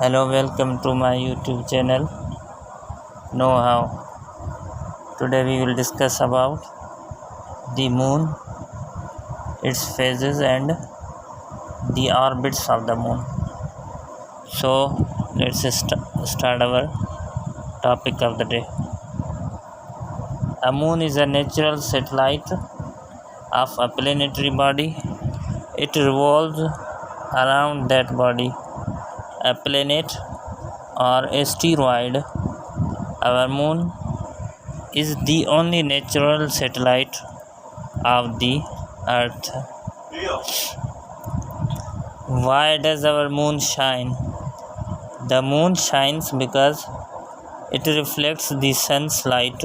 Hello, welcome to my YouTube channel. Know how. Today we will discuss about the moon, its phases, and the orbits of the moon. So let's start our topic of the day. A moon is a natural satellite of a planetary body. It revolves around that body, a planet or asteroid. Our moon is the only natural satellite of the earth. Why does our moon shine? The moon shines because it reflects the sun's light.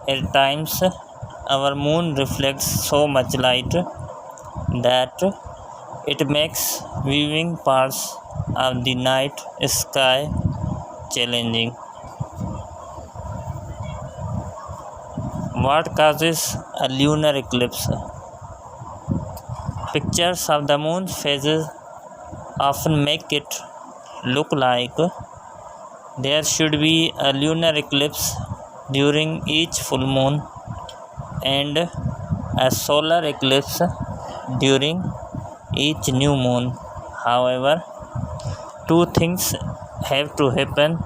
At times, our moon reflects so much light that it makes viewing parts of the night sky challenging. What causes a lunar eclipse? Pictures of the moon's phases often make it look like there should be a lunar eclipse during each full moon and a solar eclipse during each new moon. However, two things have to happen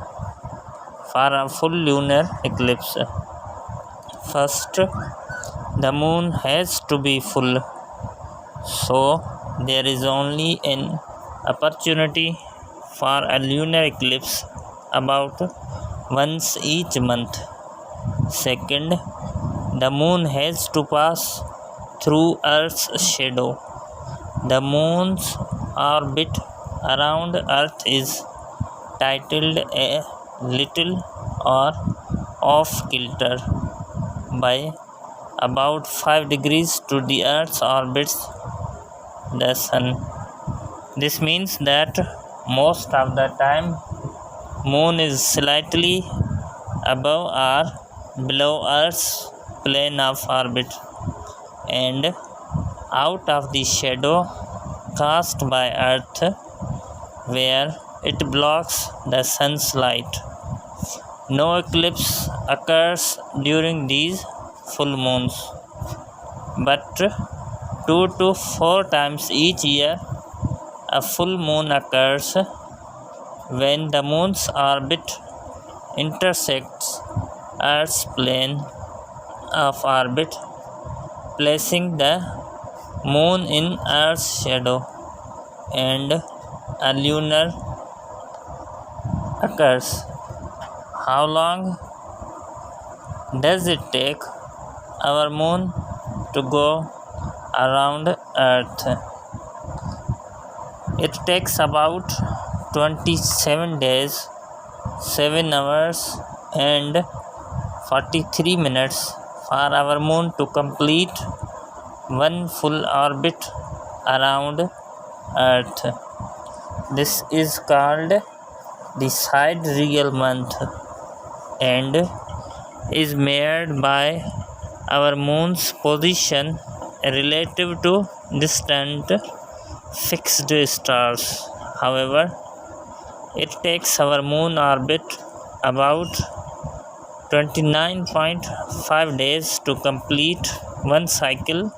for a full lunar eclipse. First, the moon has to be full, so there is only an opportunity for a lunar eclipse about once each month. Second, the moon has to pass through Earth's shadow. The moon's orbit around Earth is titled a little or off kilter by about 5 degrees to the Earth's orbits the Sun. This means that most of the time moon is slightly above or below Earth's plane of orbit and out of the shadow cast by Earth where it blocks the sun's light. No eclipse occurs during these full moons, but 2 to 4 times each year a full moon occurs when the moon's orbit intersects Earth's plane of orbit, placing the moon in Earth's shadow, and a lunar occurs. How long does it take our moon to go around Earth? It takes about 27 days, 7 hours, and 43 minutes for our moon to complete one full orbit around Earth. This is called the sidereal month and is made by our moon's position relative to distant fixed stars. However, it takes our moon orbit about 29.5 days to complete one cycle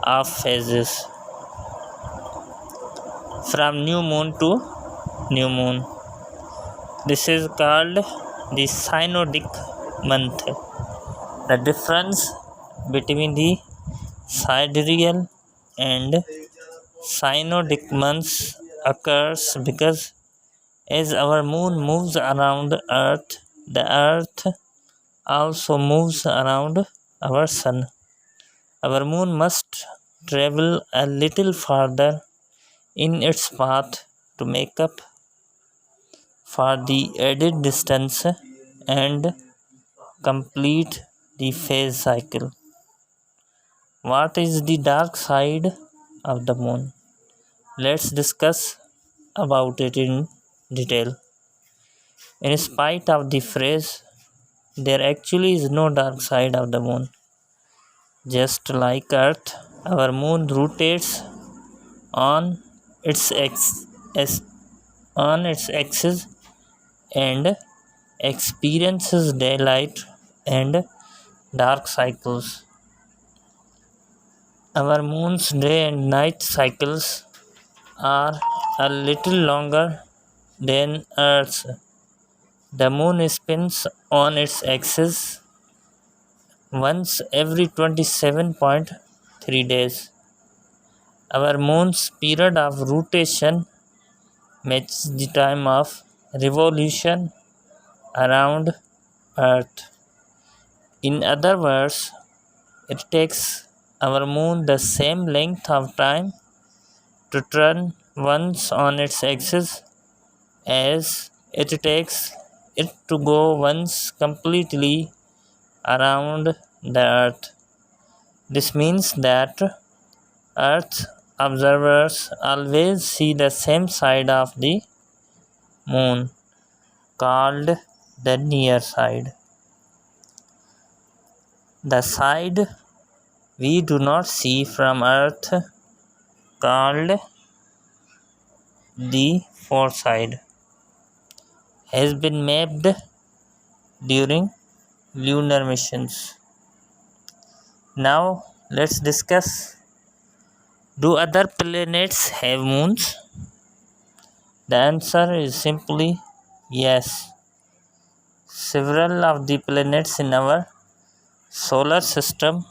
of phases from new moon to new moon. This is called the synodic month. The difference between the sidereal and synodic months occurs because as our moon moves around Earth, the Earth also moves around our Sun. Our moon must travel a little farther in its path to make up for the added distance and complete the phase cycle. What is the dark side of the moon? Let's discuss about it in detail. In spite of the phrase, there actually is no dark side of the moon. Just like Earth, our moon rotates on its on its axis and experiences daylight and dark cycles. Our moon's day and night cycles are a little longer than Earth's. The moon spins on its axis once every 27.3 days. Our moon's period of rotation matches the time of revolution around Earth. In other words, it takes our moon the same length of time to turn once on its axis as it takes it to go once completely around the Earth. This means that Earth observers always see the same side of the moon, called the near side. The side we do not see from Earth, called the far side, has been mapped during lunar missions. Now let's discuss, do other planets have moons? The answer is simply yes. Several of the planets in our solar system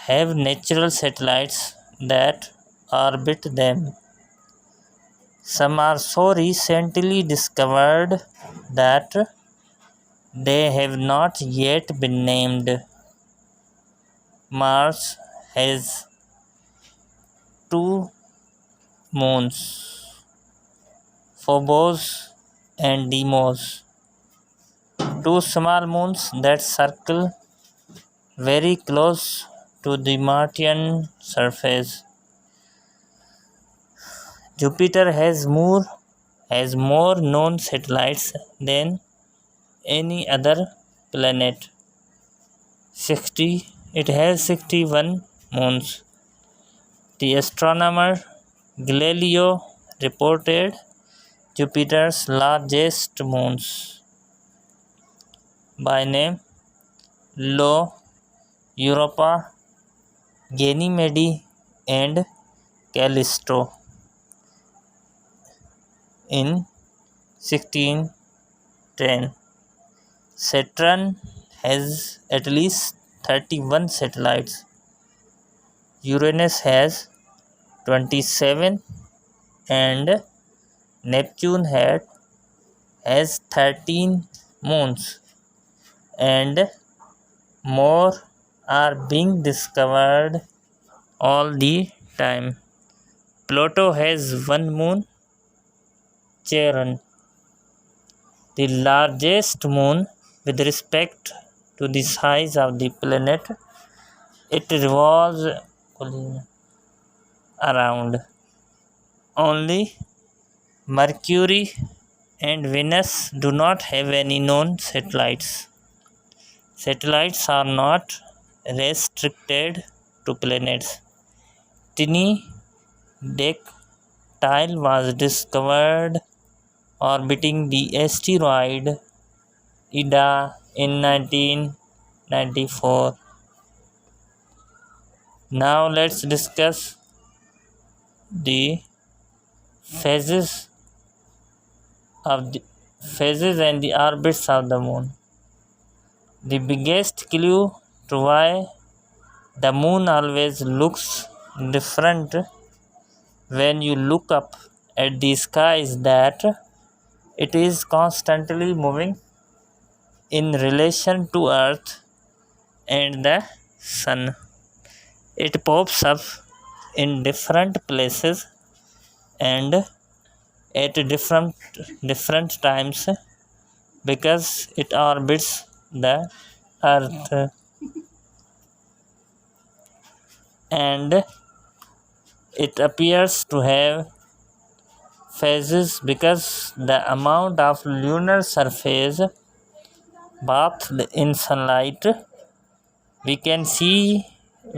have natural satellites that orbit them. Some are so recently discovered that they have not yet been named. Mars has 2 moons, Phobos and Deimos, 2 small moons that circle very close to the Martian surface. Jupiter has more known satellites than any other planet. It has 61 moons. The astronomer Galileo reported Jupiter's largest moons by name Lo, Europa, Ganymede, and Callisto in 1610. Saturn has at least 31 satellites. Uranus has 27 and Neptune has 13 moons, and more are being discovered all the time. Pluto has 1 moon, Charon, the largest moon with respect to the size of the planet it revolves around. Only Mercury and Venus do not have any known satellites. Satellites are not restricted to planets. Tiny Dactyl was discovered orbiting the asteroid Ida in 1994. Now let's discuss the phases and the orbits of the moon. The biggest clue to why the moon always looks different when you look up at the sky is that it is constantly moving in relation to Earth and the Sun. It pops up in different places and at different times because it orbits the Earth, and it appears to have phases because the amount of lunar surface bathed in sunlight we can see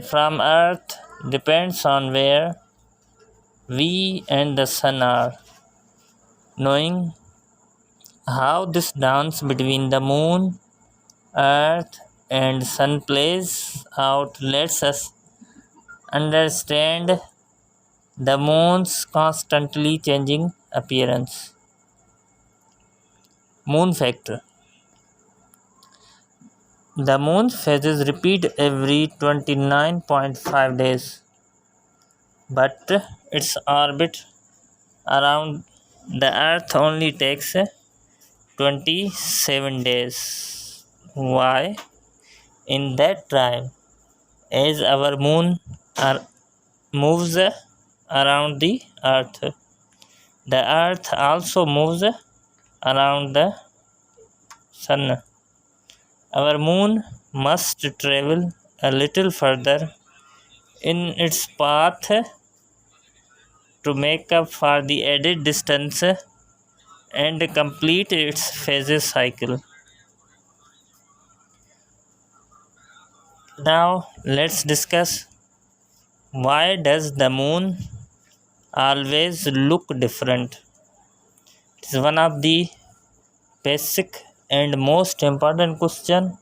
from Earth depends on where we and the Sun are. Knowing how this dance between the moon, earth, and sun plays out lets us understand the moon's constantly changing appearance. Moon factor. The moon's phases repeat every 29.5 days, but its orbit around the earth only takes 27 days. Why? In that time, as our moon moves around the earth also moves around the sun. Our moon must travel a little further in its path to make up for the added distance and complete its phases cycle. Now let's discuss, why does the moon always look different? It is one of the basic and most important question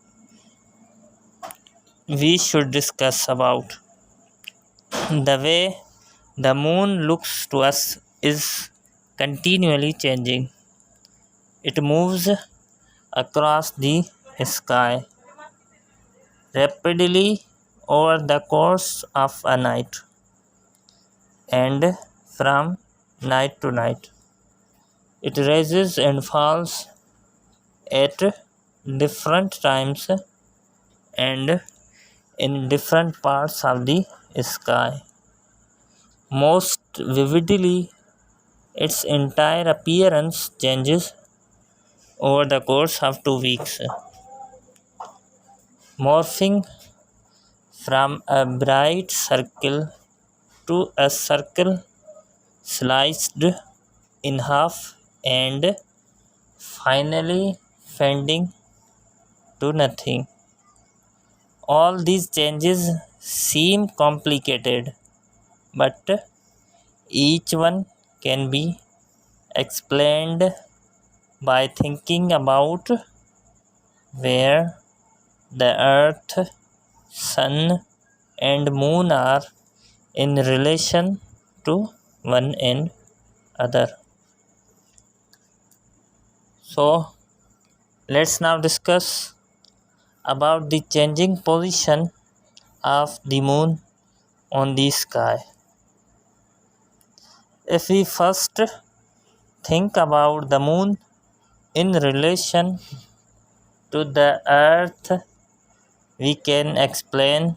we should discuss about. The way the moon looks to us is continually changing. It moves across the sky rapidly over the course of a night, and from night to night. It rises and falls at different times and in different parts of the sky. Most vividly, its entire appearance changes over the course of 2 weeks, morphing from a bright circle to a circle sliced in half and finally fading to nothing. All these changes seem complicated, but each one can be explained by thinking about where the earth, sun, and moon are in relation to one another. So, let's now discuss about the changing position of the moon on the sky. If we first think about the moon in relation to the earth, we can explain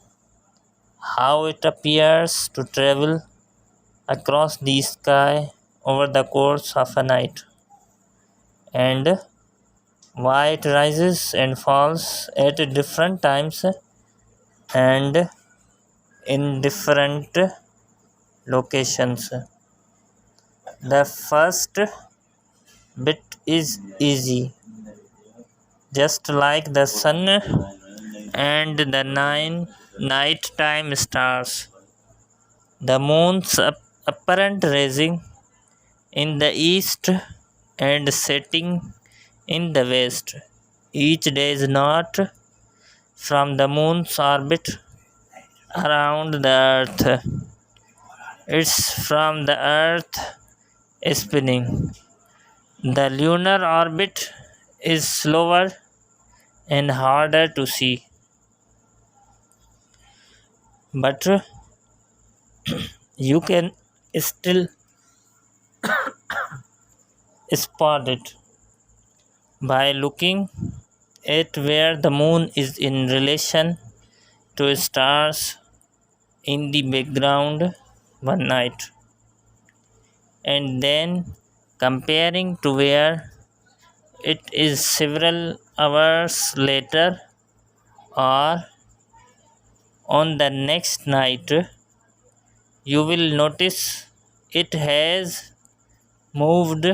how it appears to travel across the sky over the course of a night, and why it rises and falls at different times and in different locations. The first bit is easy. Just like the sun and the nighttime stars, the moon's apparent rising in the east and setting in the west each day is not from the moon's orbit around the earth. It's from the earth spinning. The lunar orbit is slower and harder to see, but you can still spot it by looking at where the moon is in relation to stars in the background one night, and then comparing to where it is several hours later or on the next night. You will notice it has moved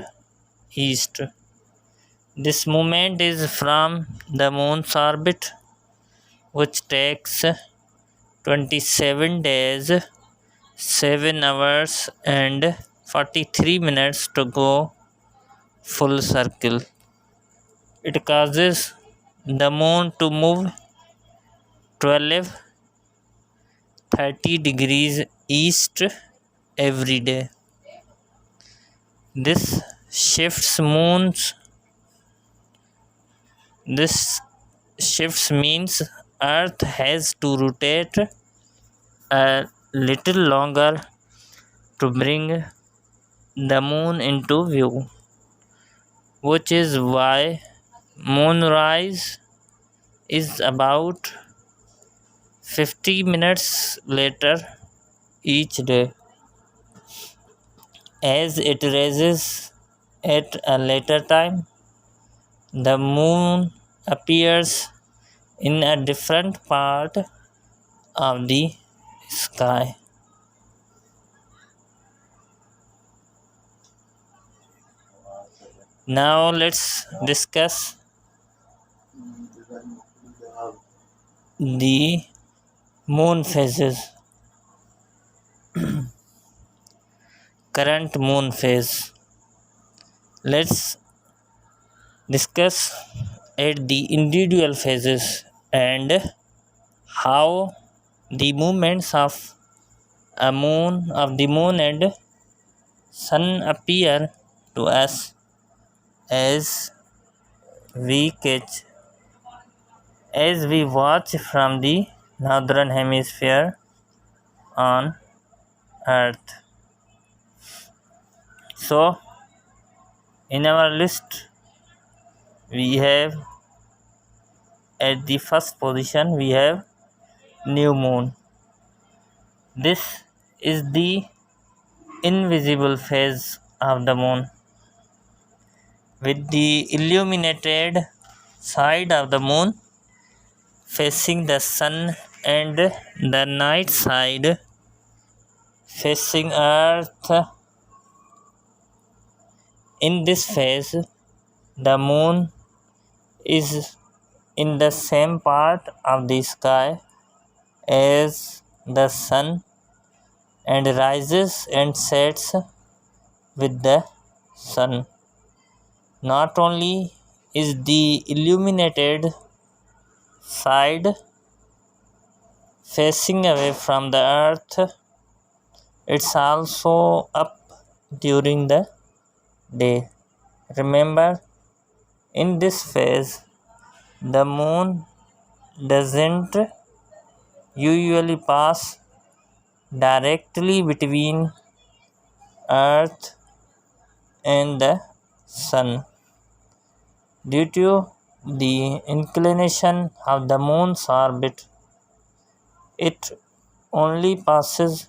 east. This movement is from the moon's orbit, which takes 27 days, 7 hours, and 43 minutes to go full circle. It causes the moon to move 12-30 degrees east every day. This shifts moons this shifts means Earth has to rotate a little longer to bring the moon into view, which is why moonrise is about 50 minutes later each day. As it rises at a later time, the moon appears in a different part of the sky. Now let's discuss the moon phases. Current moon phase. Let's discuss at the individual phases and how the movements of the moon and sun appear to us as we catch as we watch from the northern hemisphere on earth. So in our list we have at the first position we have new moon. This is the invisible phase of the moon, with the illuminated side of the moon facing the sun and the night side facing earth. In this phase, the moon is in the same part of the sky as the sun and rises and sets with the sun. Not only is the illuminated side facing away from the earth, it's also up during the day. Remember, in this phase, the moon doesn't usually pass directly between earth and the sun. Due to the inclination of the moon's orbit, it only passes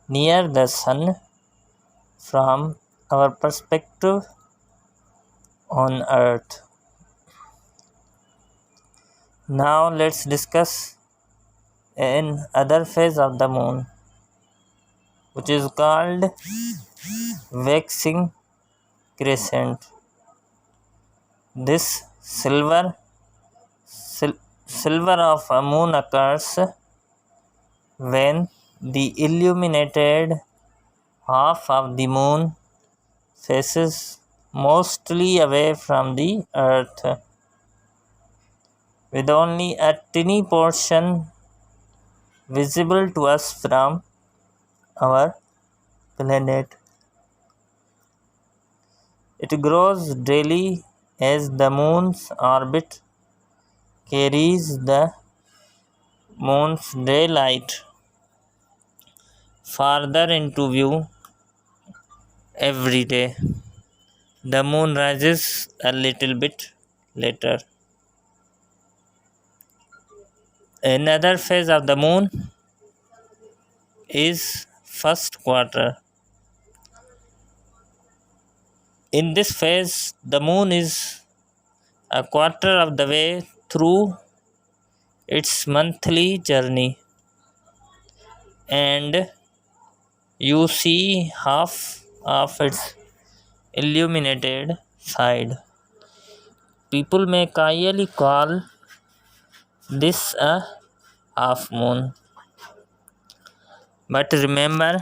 near the sun from our perspective on earth. Now let's discuss another phase of the moon, which is called waxing crescent. This silver of a moon occurs when the illuminated half of the moon faces mostly away from the earth, with only a tiny portion visible to us from our planet. It grows daily as the moon's orbit carries the moon's daylight farther into view. Every day, the moon rises a little bit later. Another phase of the moon is first quarter. In this phase, the moon is a quarter of the way through its monthly journey, and you see half of its illuminated side. People may casually call this a half moon, but remember,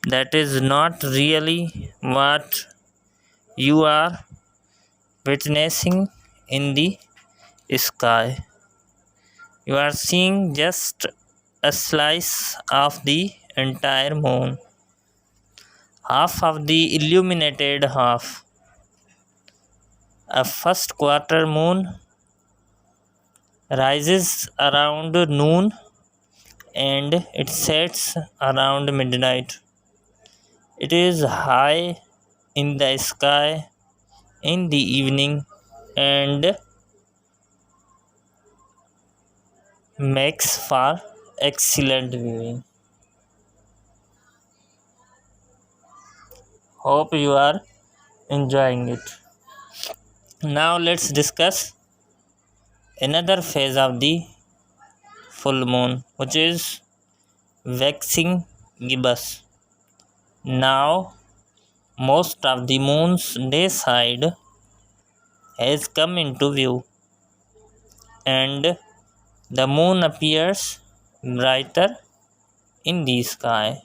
that is not really what you are witnessing in the sky. You are seeing just a slice of the entire moon, half of the illuminated half. A first quarter moon rises around noon and it sets around midnight. It is high in the sky in the evening and makes for excellent viewing. Hope you are enjoying it. Now let's discuss another phase of the full moon, which is waxing gibbous. Now most of the moon's day side has come into view and the moon appears brighter in the sky.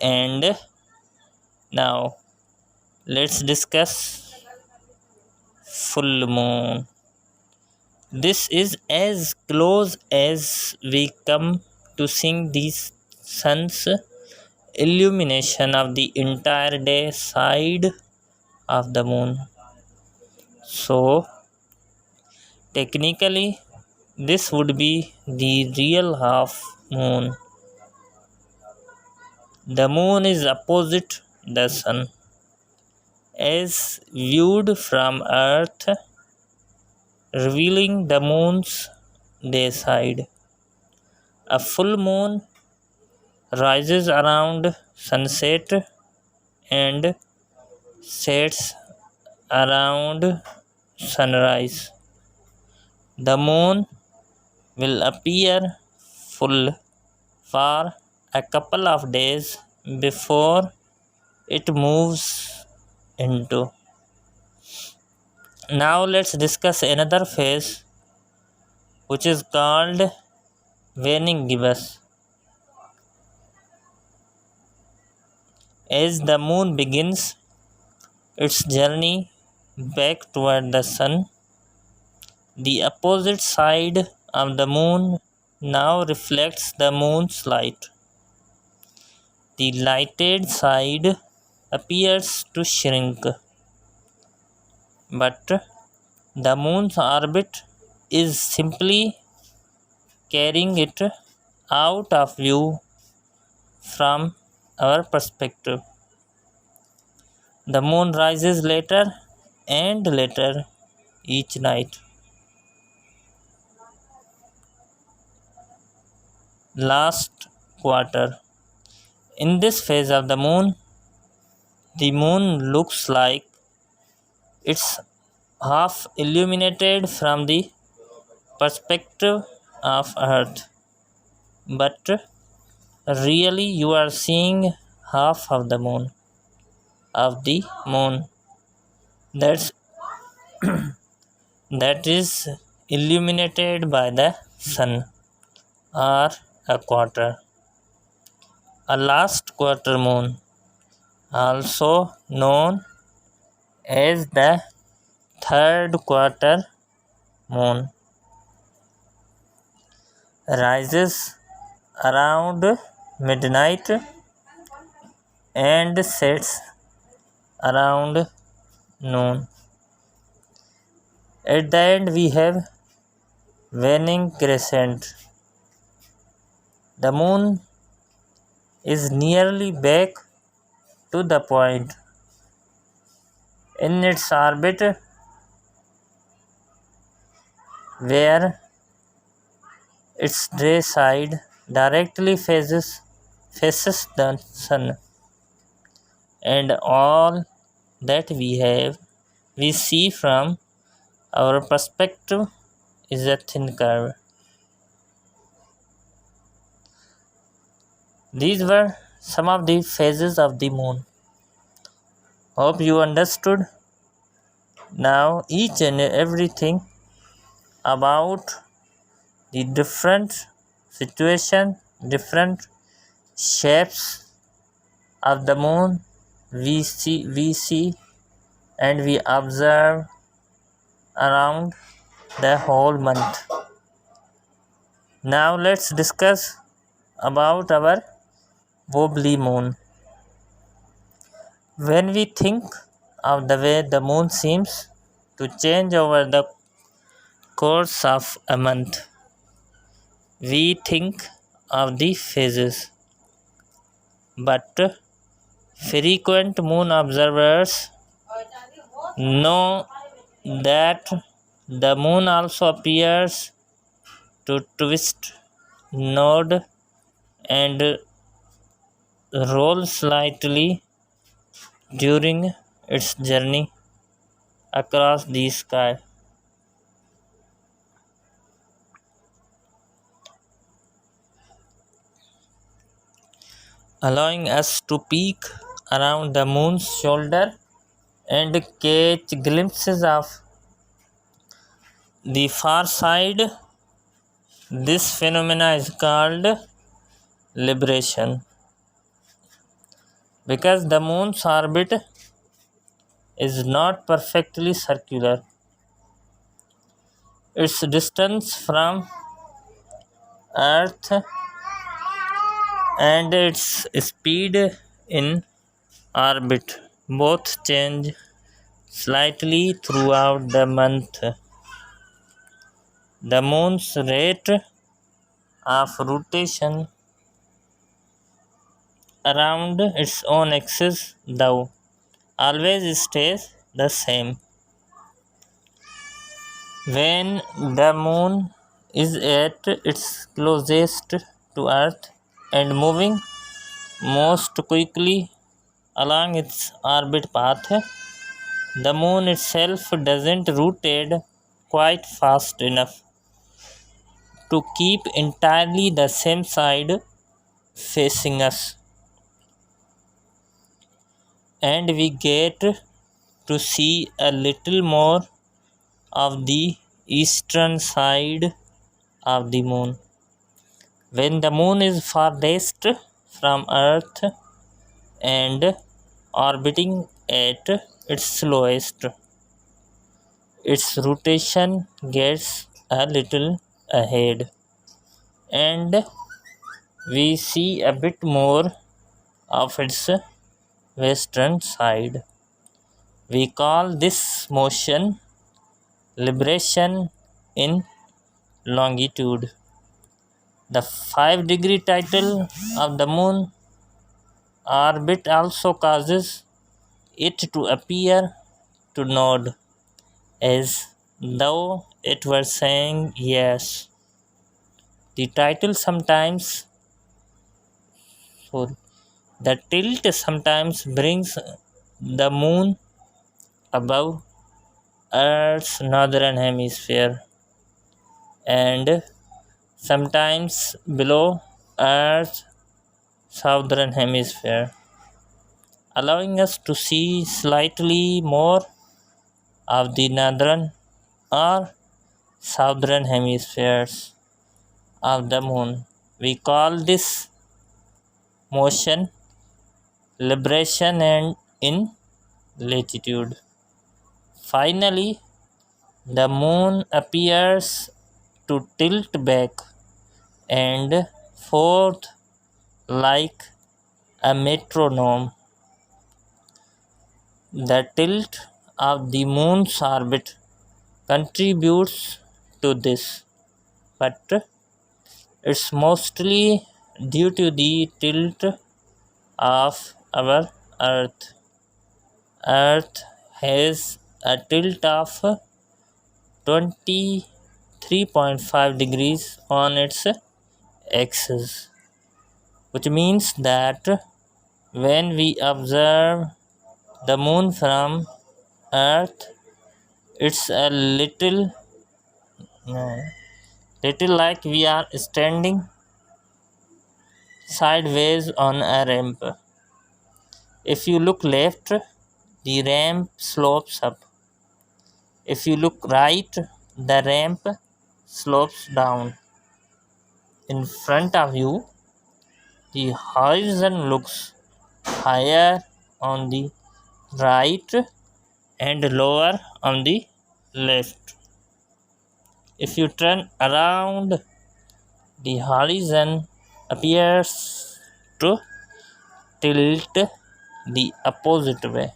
And now let's discuss full moon. This is as close as we come to seeing the sun's illumination of the entire day side of the moon. So technically this would be the real half moon. The moon is opposite the sun. As viewed from earth, revealing the moon's day side. A full moon rises around sunset and sets around sunrise. The moon will appear full for a couple of days before it moves into. Now let's discuss another phase which is called waning gibbous. As the moon begins its journey back toward the sun, the opposite side of the moon now reflects the moon's light. The lighted side appears to shrink, but the moon's orbit is simply carrying it out of view from our perspective. The moon rises later and later each night. Last quarter. In this phase of the moon looks like it's half illuminated from the perspective of Earth, but really you are seeing half of the moon. That's that is illuminated by the sun, or a quarter. A last quarter moon, also known as the third quarter moon, rises around midnight and sets around noon. At the end we have waning crescent. The moon is nearly back to the point in its orbit where its day side directly faces the sun, and all that we see from our perspective is a thin curve. These were some of the phases of the moon. Hope you understood now each and everything about the different situation, different shapes of the moon we see and we observe around the whole month. Now let's discuss about our wobbly moon. When we think of the way the moon seems to change over the course of a month, we think of the phases. But frequent moon observers know that the moon also appears to twist, nod, and roll slightly during its journey across the sky. Allowing us to peek around the moon's shoulder and catch glimpses of the far side. This phenomena is called libration. Because the moon's orbit is not perfectly circular, its distance from Earth and its speed in orbit both change slightly throughout the month. The moon's rate of rotation around its own axis, though, always stays the same. When the moon is at its closest to Earth and moving most quickly along its orbit path, the moon itself doesn't rotate quite fast enough to keep entirely the same side facing us, and we get to see a little more of the eastern side of the moon. When the moon is farthest from Earth and orbiting at its slowest, its rotation gets a little ahead, and we see a bit more of its western side. We call this motion libration in longitude. The 5-degree title of the moon orbit also causes it to appear to nod, as though it were saying yes. The title sometimes, sorry, the tilt sometimes brings the moon above Earth's northern hemisphere and sometimes below Earth's southern hemisphere, allowing us to see slightly more of the northern or southern hemispheres of the moon. We call this motion libration and in latitude. Finally, the moon appears to tilt back and forth like a metronome. The tilt of the moon's orbit contributes to this, but it's mostly due to the tilt of our Earth. Earth has a tilt of 23.5 degrees on its axis, which means that when we observe the moon from Earth, it's a little like we are standing sideways on a ramp. If you look left, the ramp slopes up. If you look right, the ramp slopes down. In front of you, the horizon looks higher on the right and lower on the left. If you turn around, the horizon appears to tilt the opposite way.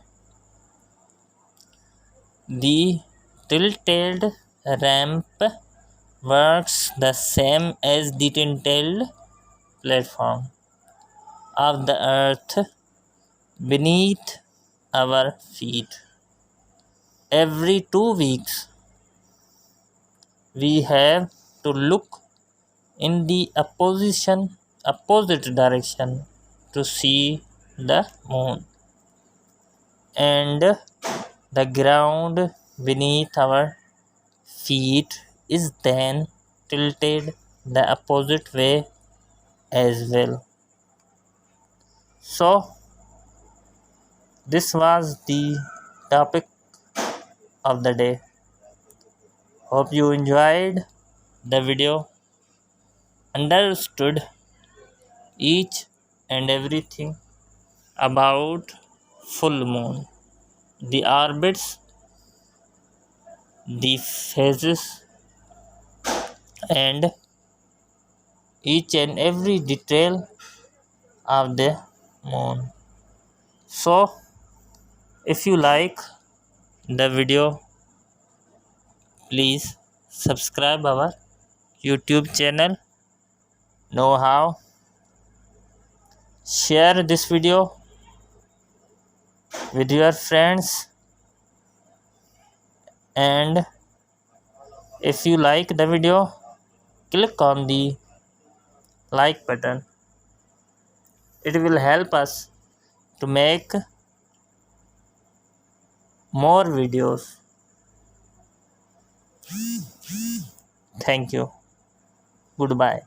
The tilted ramp works the same as the tilted platform of the earth beneath our feet. Every 2 weeks, we have to look in the opposite direction to see the moon, and the ground beneath our feet is then tilted the opposite way as well. So, this was the topic of the day. Hope you enjoyed the video, understood each and everything about full moon, the orbits, the phases, and each and every detail of the moon. So, if you like the video, please subscribe our YouTube channel. Know how? Share this video with your friends, and if you like the video, click on the like button. It will help us to make more videos. Thank you. Goodbye.